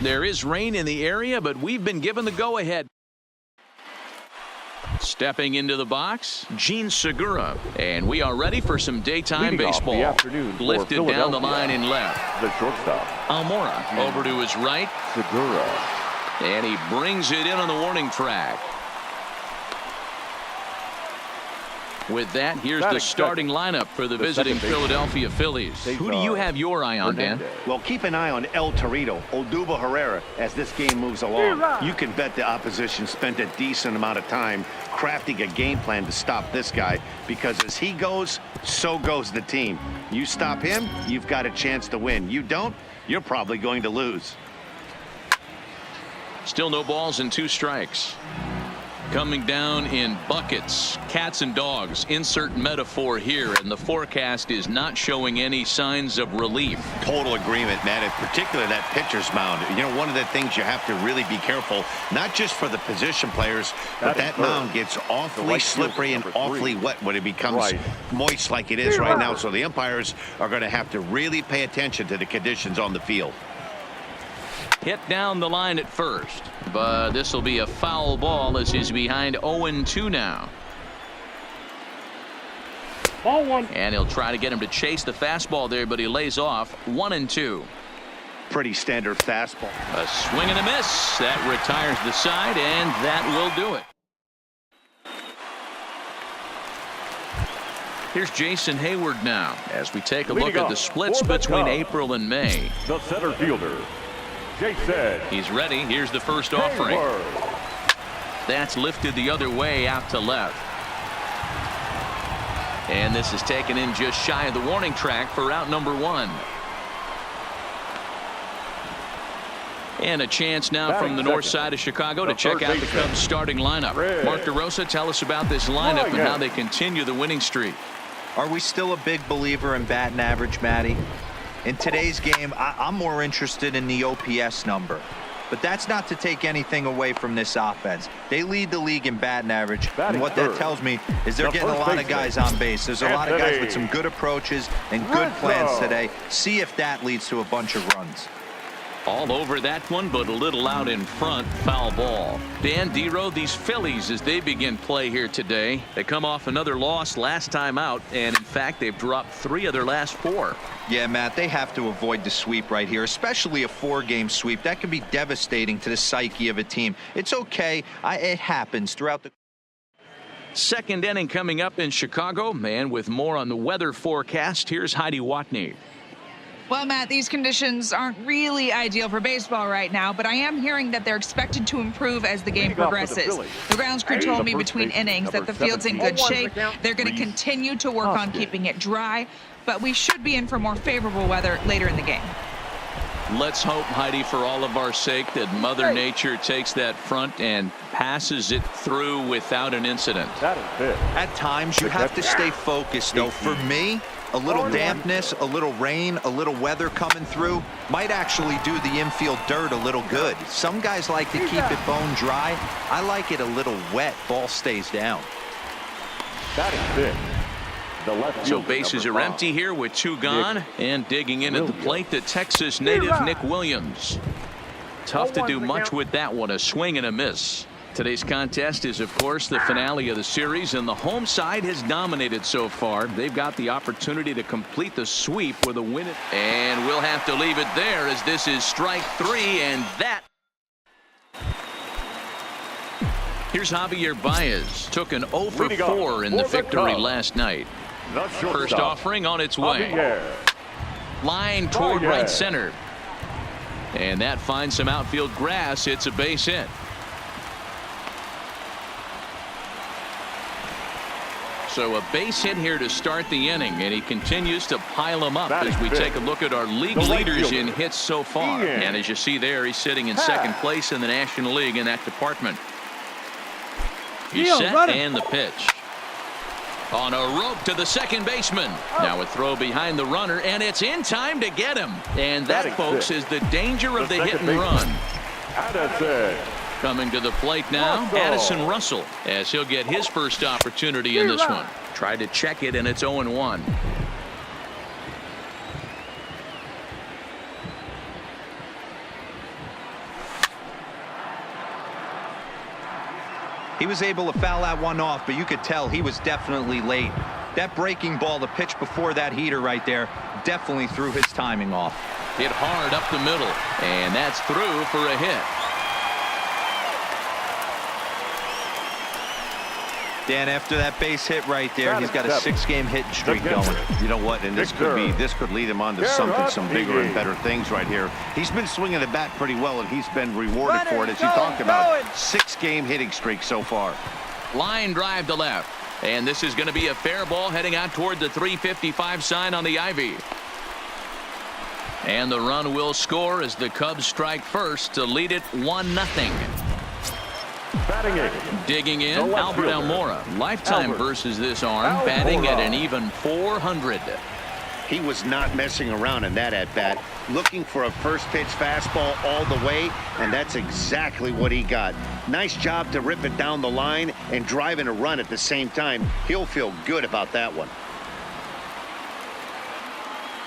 There is rain in the area, but we've been given the go-ahead. Stepping into the box, Gene Segura. And we are ready for some daytime baseball. Lifted down the line in left. The shortstop. Almora over to his right. Segura. And he brings it in on the warning track. With that, here's the starting lineup for the visiting Philadelphia Phillies. Who do you have your eye on, Dan? Well, keep an eye on El Torito, Odubel Herrera, as this game moves along. You can bet the opposition spent a decent amount of time crafting a game plan to stop this guy, because as he goes, so goes the team. You stop him, you've got a chance to win. You don't, you're probably going to lose. Still no balls and 2 strikes. Coming down in buckets, cats and dogs, insert metaphor here, and the forecast is not showing any signs of relief. Total agreement, man, in particular that pitcher's mound. You know, one of the things you have to really be careful, not just for the position players, but that mound gets awfully slippery and awfully wet when it becomes moist like it is right now. So the umpires are going to have to really pay attention to the conditions on the field. Hit down the line at first, but this will be a foul ball as he's behind 0-2 now. Ball 1. And he'll try to get him to chase the fastball there, but he lays off 1-2. Pretty standard fastball. A swing and a miss. That retires the side, and that will do it. Here's Jason Heyward now as we take a look at the splits between April and May. The center fielder, Jason. He's ready. Here's the first offering. That's lifted the other way out to left. And this is taken in just shy of the warning track for out number 1. And a chance now from the north side of Chicago to check out the Cubs starting lineup. Mark DeRosa, tell us about this lineup and how they continue the winning streak. Are we still a big believer in batting average, Matty? In today's game, I'm more interested in the OPS number. But that's not to take anything away from this offense. They lead the league in batting average. And what that tells me is they're getting a lot of guys on base. There's a lot of guys with some good approaches and good plans today. See if that leads to a bunch of runs. All over that one, but a little out in front. Foul ball. Dan Dero, these Phillies, as they begin play here today, they come off another loss last time out, and in fact they've dropped 3 of their last 4. Yeah, Matt, they have to avoid the sweep right here, especially a 4-game sweep. That can be devastating to the psyche of a team. It's okay. It happens throughout the second inning coming up in Chicago, and with more on the weather forecast, here's Heidi Watney. Well, Matt, these conditions aren't really ideal for baseball right now, but I am hearing that they're expected to improve as the game progresses. The grounds crew told me between innings that the field's in good shape. They're going to continue to work on keeping it dry, but we should be in for more favorable weather later in the game. Let's hope, Heidi, for all of our sake, that Mother Nature takes that front and passes it through without an incident. At times, you have to stay focused, though. For me, a little dampness, a little rain, a little weather coming through might actually do the infield dirt a little good. Some guys like to keep it bone dry. I like it a little wet. Ball stays down. So bases are empty here with 2 gone, and digging in at the plate, the Texas native Nick Williams. Tough to do much with that one. A swing and a miss. Today's contest is, of course, the finale of the series, and the home side has dominated so far. They've got the opportunity to complete the sweep with a win. And we'll have to leave it there, as this is strike 3, and that. Here's Javier Baez. Took an 0 for 4 in the victory last night. First offering on its way. Line toward right center. And that finds some outfield grass. It's a base hit. So a base hit here to start the inning, and he continues to pile them up as we take a look at our league leaders in hits so far. And as you see there, he's sitting in second place in the National League in that department. He's set, and the pitch. On a rope to the second baseman. Now a throw behind the runner, and it's in time to get him. And that, folks, is the danger of the hit and run. Coming to the plate now, Addison Russell, as he'll get his first opportunity in this one. Tried to check it, and it's 0-1. He was able to foul that one off, but you could tell he was definitely late. That breaking ball, the pitch before that heater right there, definitely threw his timing off. Hit hard up the middle, and that's through for a hit. Dan, after that base hit right there, he's got a 6-game hitting streak going. You know what? And this could lead him on to some bigger and better things right here. He's been swinging the bat pretty well, and he's been rewarded for it, as you talked about. 6-game hitting streak so far. Line drive to left, and this is going to be a fair ball heading out toward the 355 sign on the ivy. And the run will score as the Cubs strike first to lead it 1-0. Batting eight. Digging in, Albert Almora. Lifetime versus this arm, batting at an even .400. He was not messing around in that at-bat, looking for a first-pitch fastball all the way, and that's exactly what he got. Nice job to rip it down the line and drive in a run at the same time. He'll feel good about that one.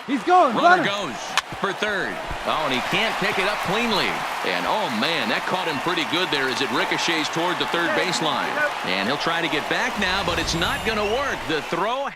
He's going. Runner goes for third. Oh, and he can't pick it up cleanly. And, oh, man, that caught him pretty good there as it ricochets toward the third baseline. And he'll try to get back now, but it's not going to work. The throw.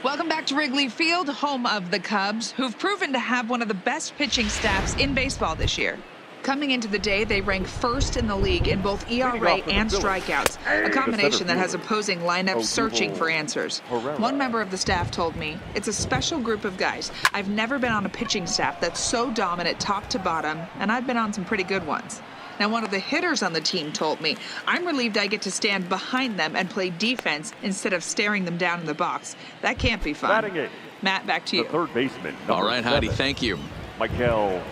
Welcome back to Wrigley Field, home of the Cubs, who've proven to have one of the best pitching staffs in baseball this year. Coming into the day, they rank first in the league in both ERA and strikeouts, a combination that has opposing lineups searching for answers. One member of the staff told me, "It's a special group of guys. I've never been on a pitching staff that's so dominant top to bottom, and I've been on some pretty good ones." Now, one of the hitters on the team told me, "I'm relieved I get to stand behind them and play defense instead of staring them down in the box. That can't be fun." Batting eight. Matt, back to you. The third baseman. All right, Heidi, 7, thank you. Michael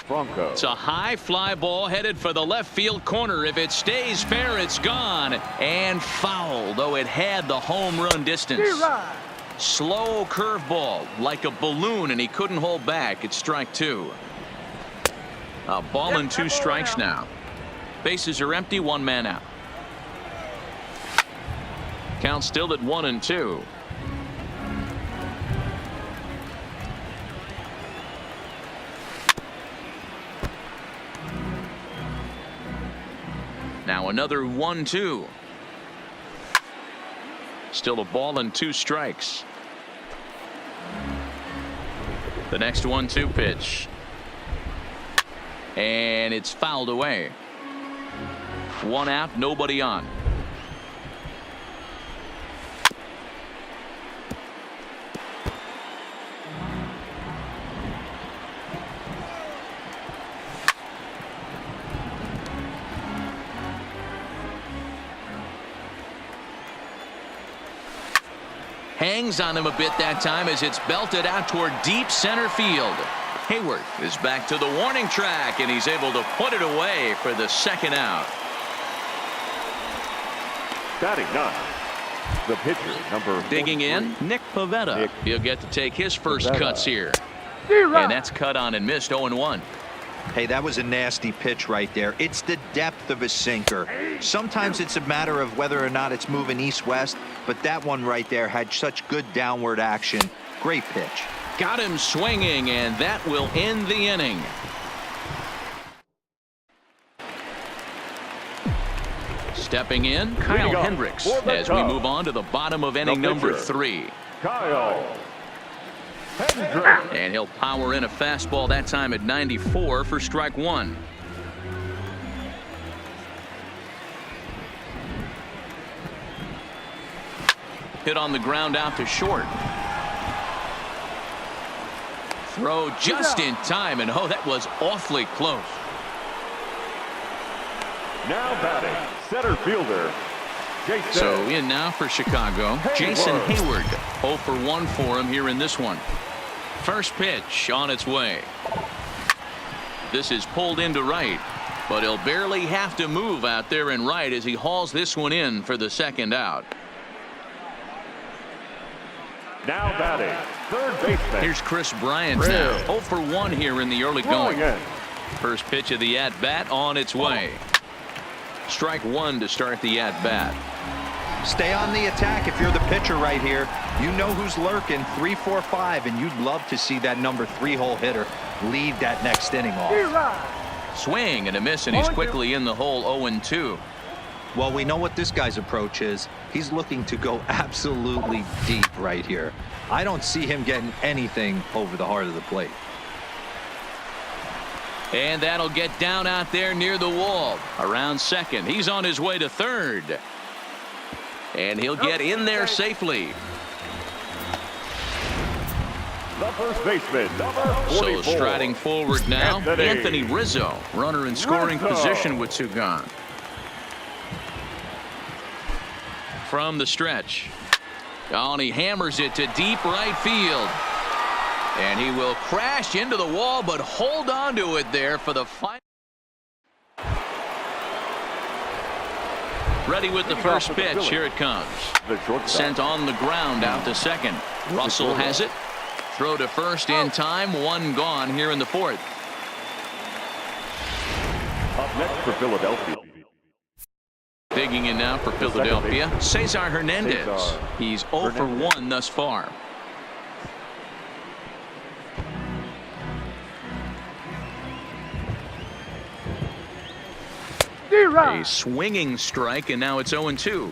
Franco. It's a high fly ball headed for the left field corner. If it stays fair, it's gone. And foul, though it had the home run distance. Slow curveball, like a balloon, and he couldn't hold back. It's strike 2. A ball and 2 strikes now. Bases are empty, 1 man out. Count still at 1-2. Now another 1-2. Still a ball and 2 strikes. The next 1-2 pitch. And it's fouled away. 1 out, nobody on. Hangs on him a bit that time as it's belted out toward deep center field. Heyward is back to the warning track, and he's able to put it away for the 2nd out. Batting 9. The pitcher, number Digging 43. in, Nick Pivetta. Nick He'll get to take his first Pivetta. cuts here. And that's cut on and missed, 0-1. Hey, that was a nasty pitch right there. It's the depth of a sinker. Sometimes it's a matter of whether or not it's moving east-west, but that one right there had such good downward action. Great pitch. Got him swinging, and that will end the inning. Stepping in, Kyle Hendricks, as we move on to the bottom of inning number 3. Kyle Hendricks. And he'll power in a fastball that time at 94 for strike 1. Hit on the ground out to short. Throw just in time, and oh, that was awfully close. Now batting, center fielder, Jason. So in now for Chicago, Jason Heyward. 0 for 1 for him here in this one. First pitch on its way. This is pulled into right, but he'll barely have to move out there in right as he hauls this one in for the 2nd out. Now batting, third baseman. Here's Chris Bryant now. 0 for 1 here in the early going. First pitch of the at-bat on its way. Strike 1 to start the at-bat. Stay on the attack if you're the pitcher right here. You know who's lurking, 3, 4, 5, and you'd love to see that number 3-hole hitter lead that next inning off. Swing and a miss, and he's quickly in the hole. 0-2. Well, we know what this guy's approach is. He's looking to go absolutely deep right here. I don't see him getting anything over the heart of the plate. And that'll get down out there near the wall. Around second. He's on his way to third. And he'll get in there safely. The first baseman, number 44. So striding forward now, Anthony Rizzo, runner in scoring position with two gone. From the stretch. Oh, and he hammers it to deep right field. And he will crash into the wall, but hold on to it there for the final. Ready with the first pitch. Here it comes. Sent on the ground out to second. Russell has it. Throw to first in time. One gone here in the fourth. Up next for Philadelphia. Digging in now for Philadelphia, Cesar Hernandez. He's 0 for 1 thus far. A swinging strike, and now it's 0-2.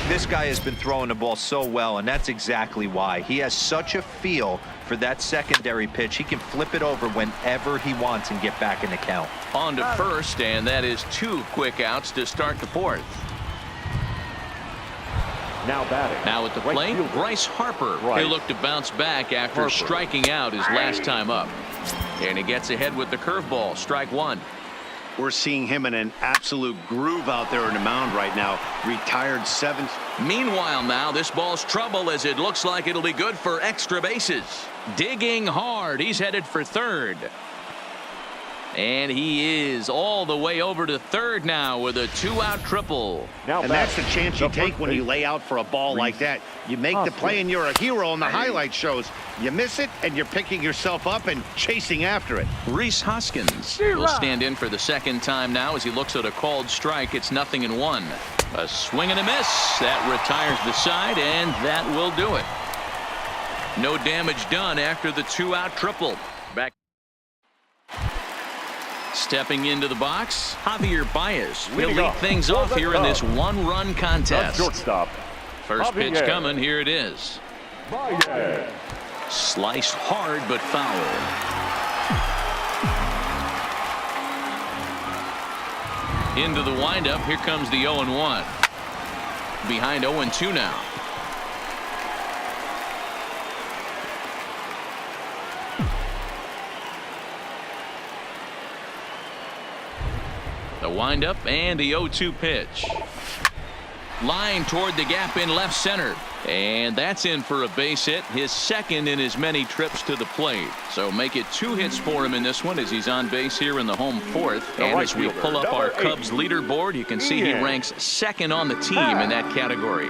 This guy has been throwing the ball so well, and that's exactly why. He has such a feel for that secondary pitch. He can flip it over whenever he wants and get back in the count. On to first, and that is 2 quick outs to start the fourth. Now batting. Now at the plate, Bryce Harper. He'll look to bounce back after striking out his last time up. And he gets ahead with the curveball. Strike one. We're seeing him in an absolute groove out there in the mound right now. Retired 7th. Meanwhile now, this ball's trouble as it looks like it'll be good for extra bases. Digging hard. He's headed for third. And he is all the way over to third now with a 2-out triple. And that's the chance you take when you lay out for a ball like that. You make the play and you're a hero on the highlight shows. You miss it and you're picking yourself up and chasing after it. Rhys Hoskins will stand in for the second time now as he looks at a called strike. It's 0-1. A swing and a miss. That retires the side, and that will do it. No damage done after the 2-out triple. Back. Stepping into the box, Javier Baez will lead things off here in this one-run contest. Shortstop. First pitch coming. Here it is. Sliced hard but foul. Into the windup. Here comes the 0-1. Behind 0-2 now. The windup and the 0-2 pitch. Line toward the gap in left center. And that's in for a base hit, his second in as many trips to the plate. So make it 2 hits for him in this one as he's on base here in the home fourth. And as we pull up our Cubs leaderboard, you can see he ranks second on the team in that category.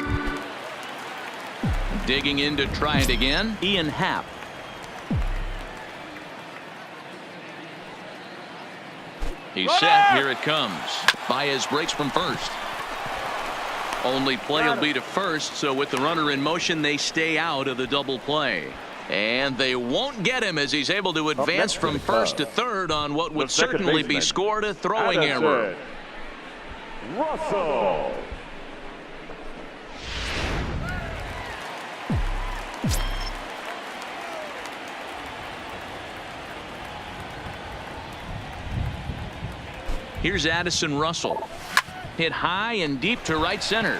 Digging in to try it again, Ian Happ. He's set. Here it comes. Baez breaks from first. Only play will be to first, so with the runner in motion, they stay out of the double play. And they won't get him as he's able to advance from first to third on what would certainly be scored a throwing error. Russell. Here's Addison Russell. Hit high and deep to right center.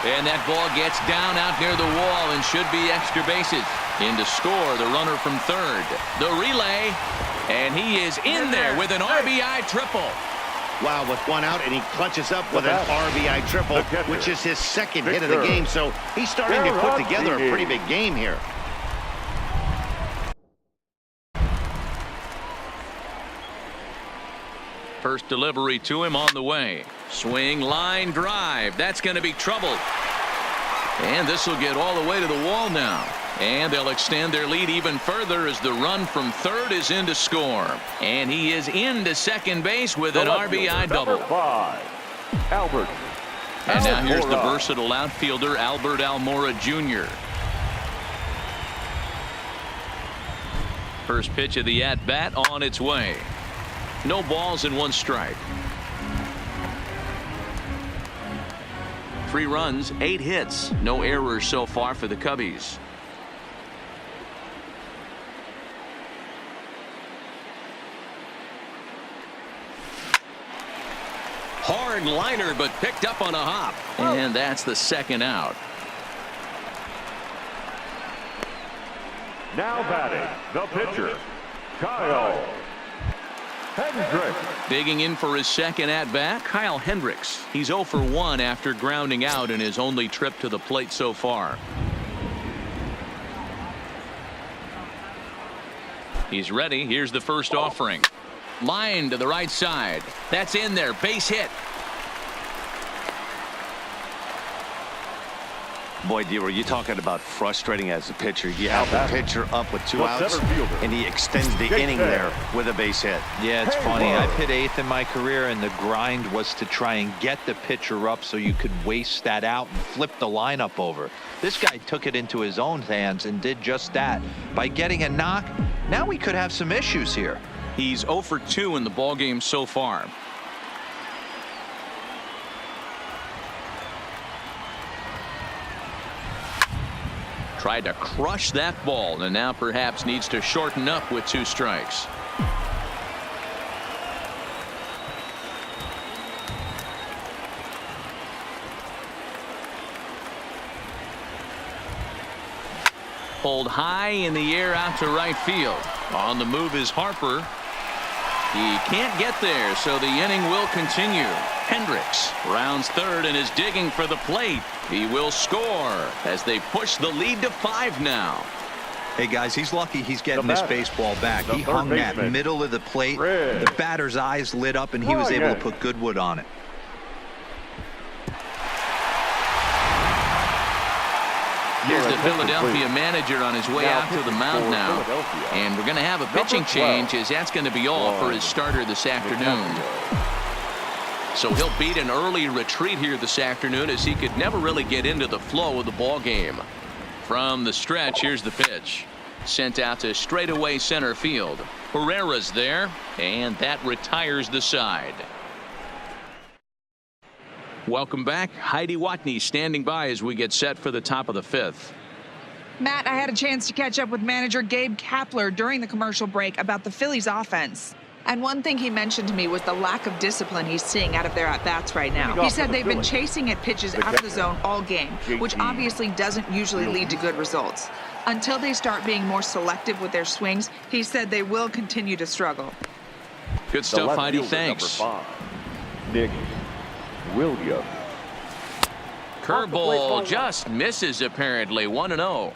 And that ball gets down out near the wall and should be extra bases. In to score, the runner from third. The relay. And he is in there with an RBI triple. Wow, with 1 out, and he clutches up with an RBI triple, which is his second hit of the game. So he's starting to put together a pretty big game here. First delivery to him on the way. Swing, line, drive. That's going to be trouble. And this will get all the way to the wall now. And they'll extend their lead even further as the run from third is in to score. And he is into second base with an RBI double. Albert. And now here's the versatile outfielder, Albert Almora Jr. First pitch of the at-bat on its way. No balls and 1 strike. 3 runs, 8 hits, no errors so far for the Cubbies. Hard liner, but picked up on a hop. And that's the 2nd out. Now batting, the pitcher, Kyle Hendricks. Digging in for his 2nd at-bat, Kyle Hendricks. He's 0 for 1 after grounding out in his only trip to the plate so far. He's ready. Here's the first offering. Line to the right side. That's in there. Base hit. Boy, D-Roy, you're talking about frustrating as a pitcher. You have the pitcher up with 2 outs, and he extends the inning there with a base hit. Yeah, it's funny. I've hit 8th in my career, and the grind was to try and get the pitcher up so you could waste that out and flip the lineup over. This guy took it into his own hands and did just that. By getting a knock, now we could have some issues here. He's 0 for 2 in the ballgame so far. Tried to crush that ball, and now perhaps needs to shorten up with 2 strikes. Pulled high in the air out to right field. On the move is Harper. He can't get there, so the inning will continue. Hendricks rounds 3rd and is digging for the plate. He will score as they push the lead to 5 now. Hey, guys, he's lucky he's getting this baseball back. He hung that middle of the plate. The batter's eyes lit up, and he was able to put good wood on it. Here's the Philadelphia manager on his way out to the mound now. And we're going to have a pitching change, as that's going to be all for his starter this afternoon. So he'll beat an early retreat here this afternoon, as he could never really get into the flow of the ball game. From the stretch, here's the pitch. Sent out to straightaway center field. Herrera's there, and that retires the side. Welcome back. Heidi Watney standing by as we get set for the top of the 5th. Matt, I had a chance to catch up with manager Gabe Kapler during the commercial break about the Phillies offense. And one thing he mentioned to me was the lack of discipline he's seeing out of their at-bats right now. He said they've been chasing at pitches out of the zone all game, which obviously doesn't usually lead to good results. Until they start being more selective with their swings, he said they will continue to struggle. Good stuff, Heidi. Thanks. Nick Williams. Curveball just misses, apparently. 1-0.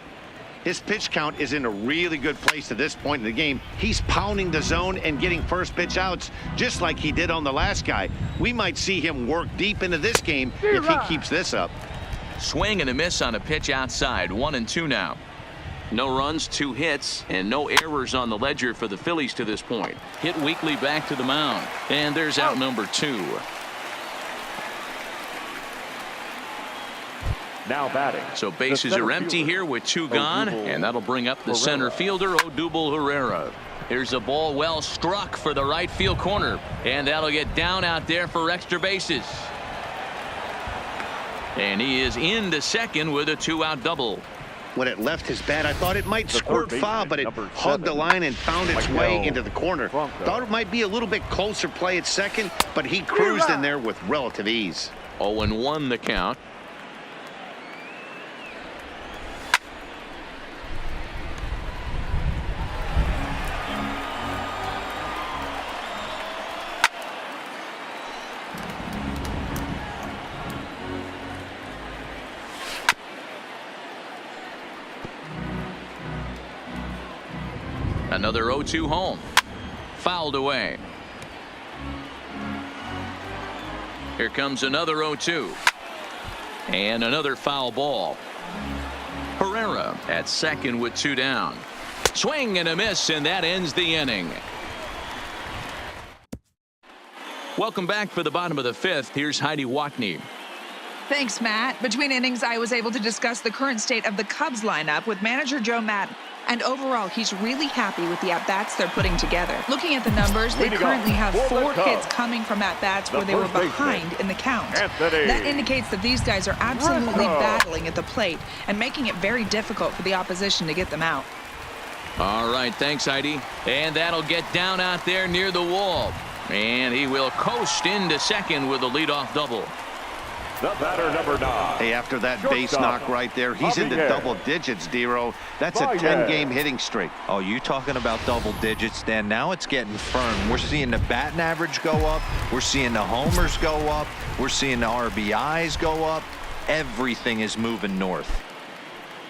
His pitch count is in a really good place at this point in the game. He's pounding the zone and getting first pitch outs, just like he did on the last guy. We might see him work deep into this game if he keeps this up. Swing and a miss on a pitch outside. 1-2 now. No runs, 2 hits, and no errors on the ledger for the Phillies to this point. Hit weekly back to the mound. And there's out number 2. Now batting. So bases are empty here with 2 gone, and that'll bring up the center fielder, Odubel Herrera. Here's a ball well struck for the right field corner, and that'll get down out there for extra bases. And he is into second with a 2-out double. When it left his bat, I thought it might squirt foul, but it hugged the line and found its way into the corner. Thought it might be a little bit closer play at second, but he cruised in there with relative ease. 0-1 the count. Another 0-2 home. Fouled away. Here comes another 0-2. And another foul ball. Herrera at second with 2 down. Swing and a miss, and that ends the inning. Welcome back for the bottom of the 5th. Here's Heidi Watney. Thanks, Matt. Between innings, I was able to discuss the current state of the Cubs lineup with manager Joe Maddon. And overall, he's really happy with the at-bats they're putting together. Looking at the numbers, they currently have 4 hits coming from at-bats where they were behind in the count. That indicates that these guys are absolutely battling at the plate and making it very difficult for the opposition to get them out. All right, thanks, Heidi. And that'll get down out there near the wall. And he will coast into second with a leadoff double. The batter, number 9. Hey, after that base knock right there, he's into double digits, Dero. That's a 10-game hitting streak. Oh, you talking about double digits, Dan? Now it's getting firm. We're seeing the batting average go up. We're seeing the homers go up. We're seeing the RBIs go up. Everything is moving north.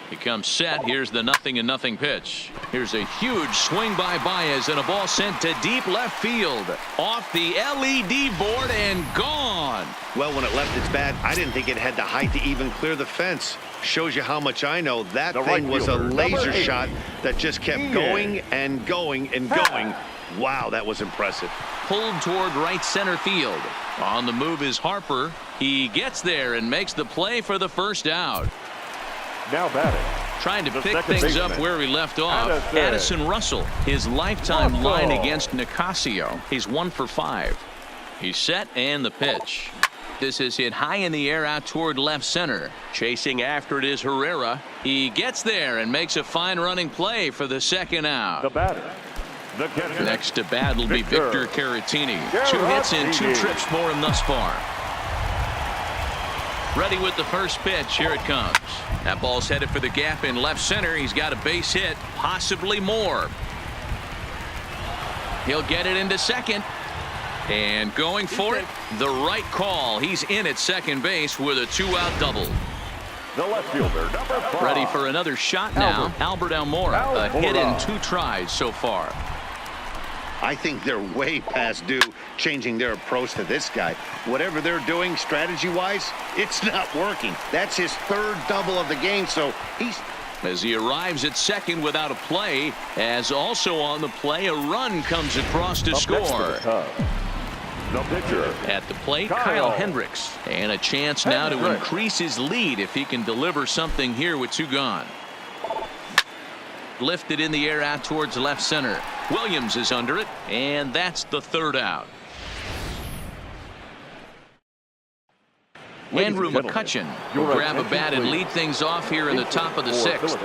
He comes set. Here's the 0-0 pitch. Here's a huge swing by Baez and a ball sent to deep left field. Off the LED board and gone. Well, when it left its bat, I didn't think it had the height to even clear the fence. Shows you how much I know. That thing was a laser shot that just kept going and going and going. Wow, that was impressive. Pulled toward right center field. On the move is Harper. He gets there and makes the play for the first out. Now batting. Trying to pick things up where we left off. Addison Russell, his lifetime line against Nicasio. He's 1 for 5. He's set and the pitch. This is hit high in the air out toward left center. Chasing after it is Herrera. He gets there and makes a fine running play for the second out. The batter. The catcher. Next to bat will be Victor Caratini. 2 hits and 2 trips for him thus far. Ready with the first pitch. Here it comes. That ball's headed for the gap in left center. He's got a base hit, possibly more. He'll get it into second. And going for it, the right call. He's in at second base with a 2-out double. The left fielder, number 5. Ready for another shot now. Albert Almora, a hit in 2 tries so far. I think they're way past due changing their approach to this guy. Whatever they're doing strategy-wise, it's not working. That's his 3rd double of the game, so he's... As he arrives at second without a play, as also on the play, a run comes across to score. The pitcher. At the plate, Kyle Hendricks. And a chance now to increase his lead if he can deliver something here with 2 gone. Lifted in the air out towards left center. Williams is under it, and that's the 3rd out. Andrew McCutchen will grab a bat and lead things off here in the top of the 6th.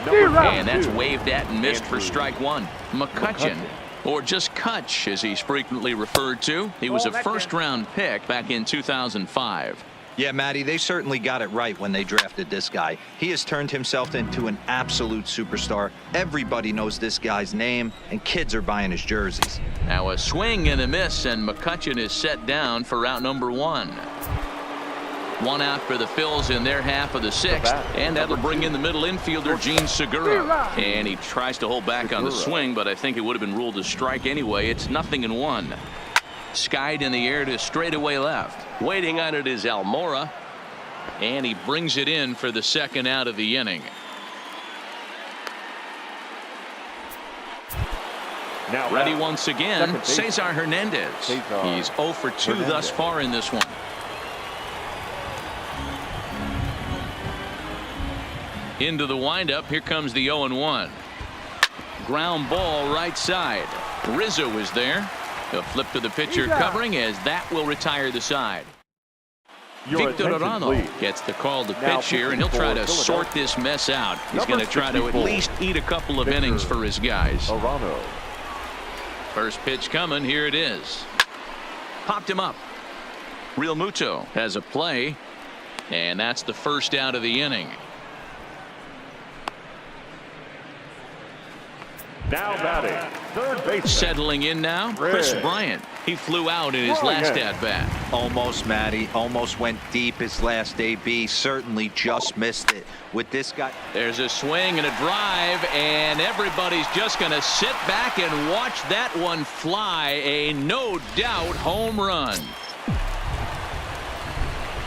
And that's waved at and missed for strike 1. McCutchen, or just Kutch as he's frequently referred to. He was a 1st-round pick back in 2005. Yeah, Matty, they certainly got it right when they drafted this guy. He has turned himself into an absolute superstar. Everybody knows this guy's name, and kids are buying his jerseys. Now a swing and a miss, and McCutchen is set down for out number 1. 1 out for the Phils in their half of the 6th, and that'll bring in the middle infielder Gene Segura. And he tries to hold back on the swing, but I think it would have been ruled a strike anyway. It's 0-1. Skied in the air to straightaway left. Waiting on it is Almora, and he brings it in for the 2nd out of the inning. Now ready once again, Cesar Hernandez. He's 0 for 2 thus far in this one. Into the windup. Here comes the 0-1. Ground ball right side. Rizzo is there. A flip to the pitcher covering as that will retire the side. Victor Arano gets the call to pitch here, and he'll try to sort this mess out. He's going to try to at least eat a couple of innings for his guys. First pitch coming. Here it is. Popped him up. Real Muto has a play, and that's the 1st out of the inning. Now batting, 3rd base. Settling in now, Chris Bryant. He flew out in his last at-bat. Almost, Matty. Almost went deep his last AB. Certainly just missed it. With this guy. There's a swing and a drive, and everybody's just going to sit back and watch that one fly. A no-doubt home run.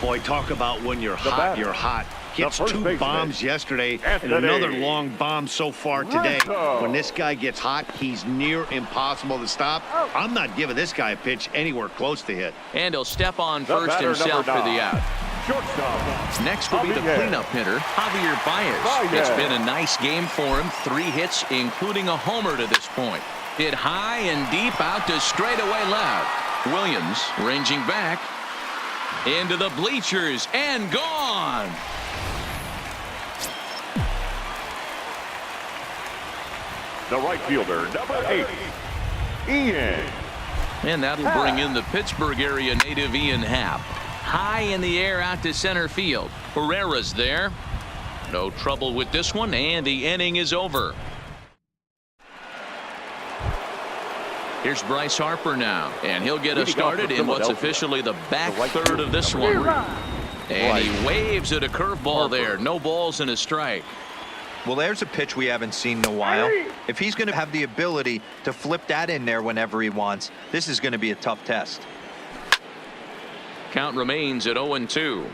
Boy, talk about when you're hot, you're hot. Hits 2 bombs yesterday and another long bomb so far today. When this guy gets hot, he's near impossible to stop. I'm not giving this guy a pitch anywhere close to hit. And he'll step on first himself for the out. Next will be the cleanup hitter, Javier Bryant. It's been a nice game for him. 3 hits, including a homer to this point. Hit high and deep out to straightaway left. Williams ranging back into the bleachers and gone. The right fielder, number 8, Ian. And that'll bring in the Pittsburgh area native Ian Happ. High in the air out to center field. Herrera's there. No trouble with this one, and the inning is over. Here's Bryce Harper now, and he'll get us started in what's officially the back third of this one. And he waves at a curveball there. No balls and a strike. Well, there's a pitch we haven't seen in a while. If he's going to have the ability to flip that in there whenever he wants, this is going to be a tough test. Count remains at 0-2.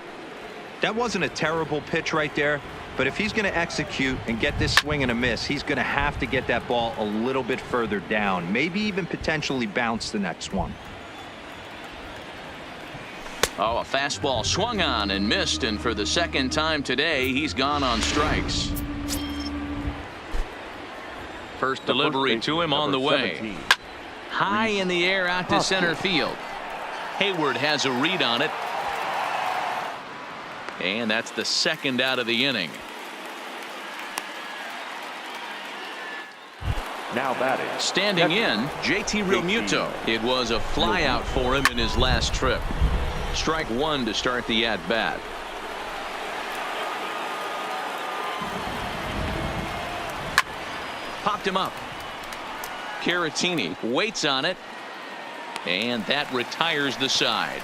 That wasn't a terrible pitch right there, but if he's going to execute and get this swing and a miss, he's going to have to get that ball a little bit further down, maybe even potentially bounce the next one. Oh, a fastball swung on and missed, and for the second time today, he's gone on strikes. First delivery to him on the way. High in the air out to center field. Heyward has a read on it. And that's the second out of the inning. Now batting. Standing in, JT Realmuto. It was a fly out for him in his last trip. Strike 1 to start the at-bat. Popped him up. Caratini waits on it. And that retires the side.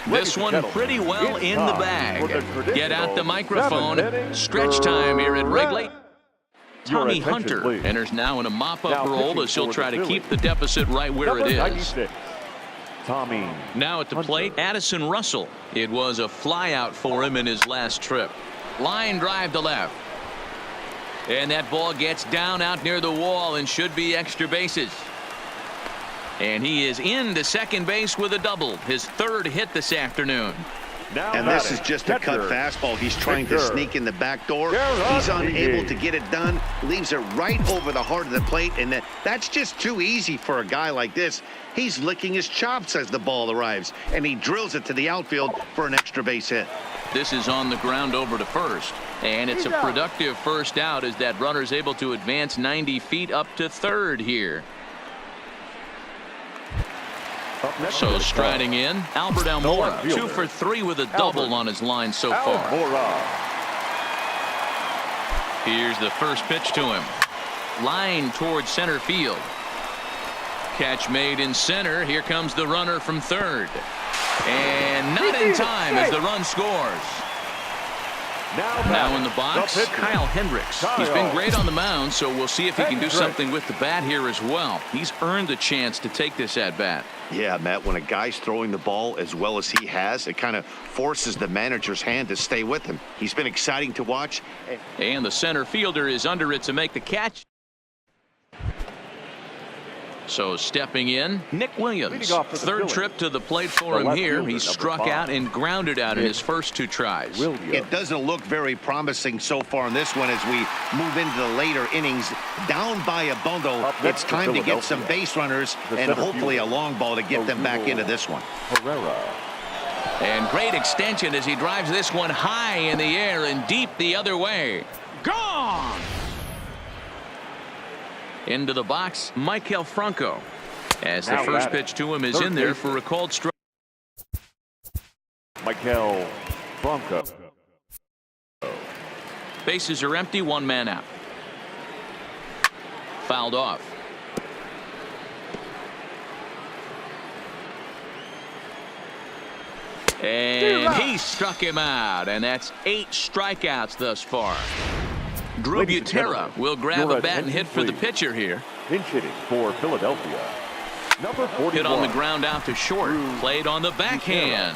This one pretty well in the bag. Get out the microphone. Stretch time here at Wrigley. Tommy Hunter enters now in a mop-up role as he'll try to keep the deficit right where it is. Tommy. Now at the plate, Addison Russell. It was a flyout for him in his last trip. Line drive to left. And that ball gets down out near the wall and should be extra bases. And he is into second base with a double. His 3rd hit this afternoon. And this is just a cut fastball. He's trying to sneak in the back door. He's unable to get it done. Leaves it right over the heart of the plate. And that's just too easy for a guy like this. He's licking his chops as the ball arrives. And he drills it to the outfield for an extra base hit. This is on the ground over to first. And it's a productive first out as that runner's able to advance 90 feet up to third here. So striding in, Albert Almora, 2 for 3 with a double on his line so far. Here's the first pitch to him. Line towards center field. Catch made in center. Here comes the runner from third. And not in time as the run scores. Now in the box, Kyle Hendricks. He's been great on the mound, so we'll see if he can do something with the bat here as well. He's earned the chance to take this at bat. Yeah, Matt, when a guy's throwing the ball as well as he has, it kind of forces the manager's hand to stay with him. He's been exciting to watch. And the center fielder is under it to make the catch. So stepping in, Nick Williams. 3rd trip to the plate for him here. He struck out and grounded out in his first 2 tries. It doesn't look very promising so far in this one as we move into the later innings. Down by a bundle, it's time to get some base runners and hopefully a long ball to get them back into this one. And great extension as he drives this one high in the air and deep the other way. Gone! Into the box, Maikel Franco. As the first pitch to him is in there for a called strike. Maikel Franco. Bases are empty, 1 man out. Fouled off. And he struck him out, and that's 8 strikeouts thus far. Drew Butera will grab a bat and hit for the pitcher here. Pinch hitting for Philadelphia. Number 41. Hit on the ground out to short. Played on the backhand.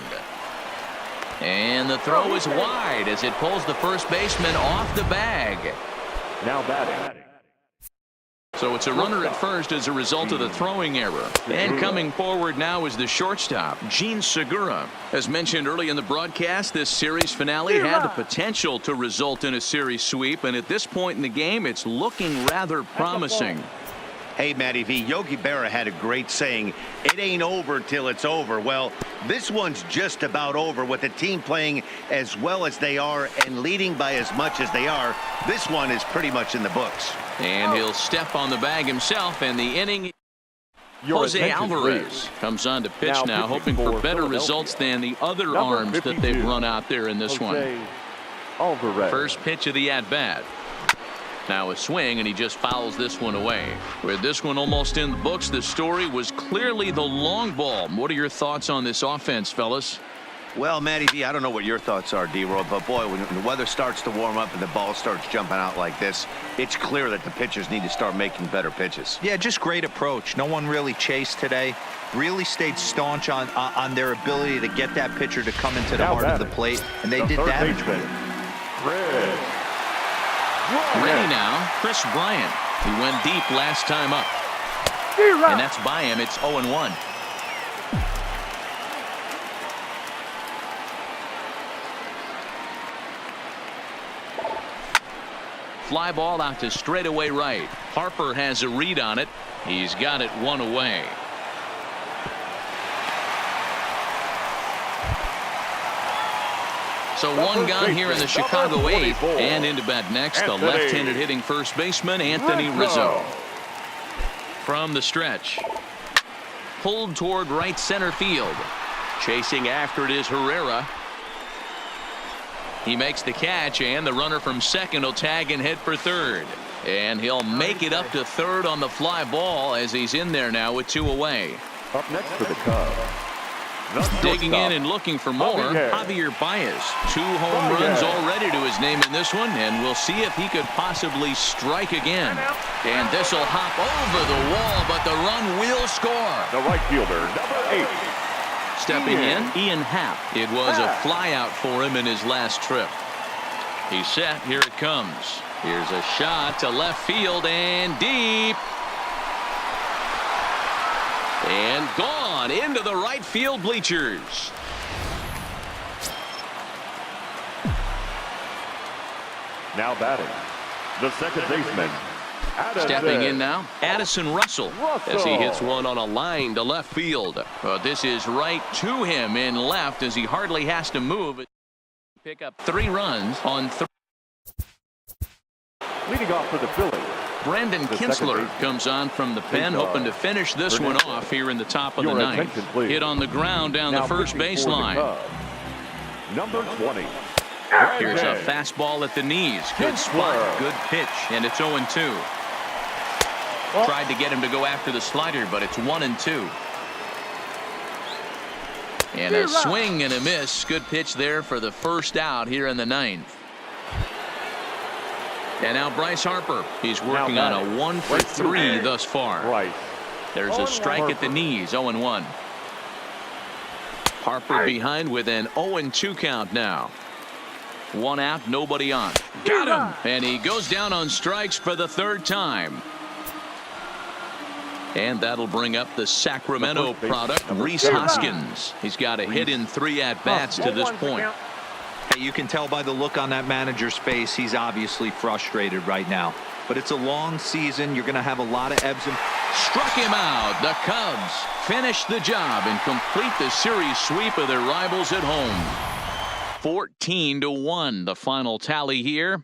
And the throw is wide as it pulls the first baseman off the bag. Now batting. So it's a runner at first as a result of the throwing error. And coming forward now is the shortstop, Gene Segura. As mentioned early in the broadcast, this series finale had the potential to result in a series sweep. And at this point in the game, it's looking rather promising. Hey, Matty V, Yogi Berra had a great saying, it ain't over till it's over. Well, this one's just about over with the team playing as well as they are and leading by as much as they are. This one is pretty much in the books. And he'll step on the bag himself, and the inning. Your Jose attention, Alvarez please. comes on to pitch now, Now hoping pitching for for better Philadelphia. results than the other Number arms that 52, they've run out there in this one. Jose Alvarez. First pitch of the at-bat. Now a swing, and he just fouls this one away. With this one almost in the books, the story was clearly the long ball. What are your thoughts on this offense, fellas? Well, Matty V, I don't know what your thoughts are, D-Roll, but boy, when the weather starts to warm up and the ball starts jumping out like this, it's clear that the pitchers need to start making better pitches. Yeah, just great approach. No one really chased today. Really stayed staunch on their ability to get that pitcher to come into the Now heart of the batting, plate, and they the did third damage baseman, with it. Chris Ready now, Chris Bryant. He went deep last time up. And that's by him. It's 0-1. Fly ball out to straightaway right. Harper has a read on it. He's got it one away. So one gone here in the Chicago 8th. And into bat next, the left-handed hitting first baseman, Anthony Rizzo. From the stretch. Pulled toward right center field. Chasing after it is Herrera. He makes the catch, and the runner from second will tag and head for third. And he'll make it up to third on the fly ball as he's in there now with two away. Up next for the Cubs. Digging in and looking for more, Javier Baez. 2 home runs already to his name in this one, and we'll see if he could possibly strike again. And this will hop over the wall, but the run will score. The right fielder, number 8. Stepping in, Ian Happ. It was a fly out for him in his last trip. He's set. Here it comes. Here's a shot to left field and deep. And gone into the right field bleachers. Now batting, the second baseman, Stepping in now, Addison Russell, as he hits one on a line to left field. This is right to him in left as he hardly has to move. Pick up 3 runs on 3. Leading off for the Phillies, Brandon Kinsler comes on from the pen, hoping to finish this one off here in the top of the ninth. Hit on the ground down the first baseline. Number 20. Here's a fastball at the knees. Good spot, good pitch, and it's 0-2. Tried to get him to go after the slider, but it's 1-2. And a swing and a miss. Good pitch there for the first out here in the ninth. And now Bryce Harper. He's working on a 1-for-3 thus far. Right. There's a strike at the knees, 0-1. Harper behind with an 0-2 count now. 1 out, nobody on. Got him! And he goes down on strikes for the 3rd time. And that'll bring up the Sacramento product, Rhys Hoskins. He's got a hit in 3 at-bats to this point. Hey, you can tell by the look on that manager's face, he's obviously frustrated right now. But it's a long season. You're going to have a lot of ebbs and... Struck him out. The Cubs finish the job and complete the series sweep of their rivals at home. 14-1, the final tally here.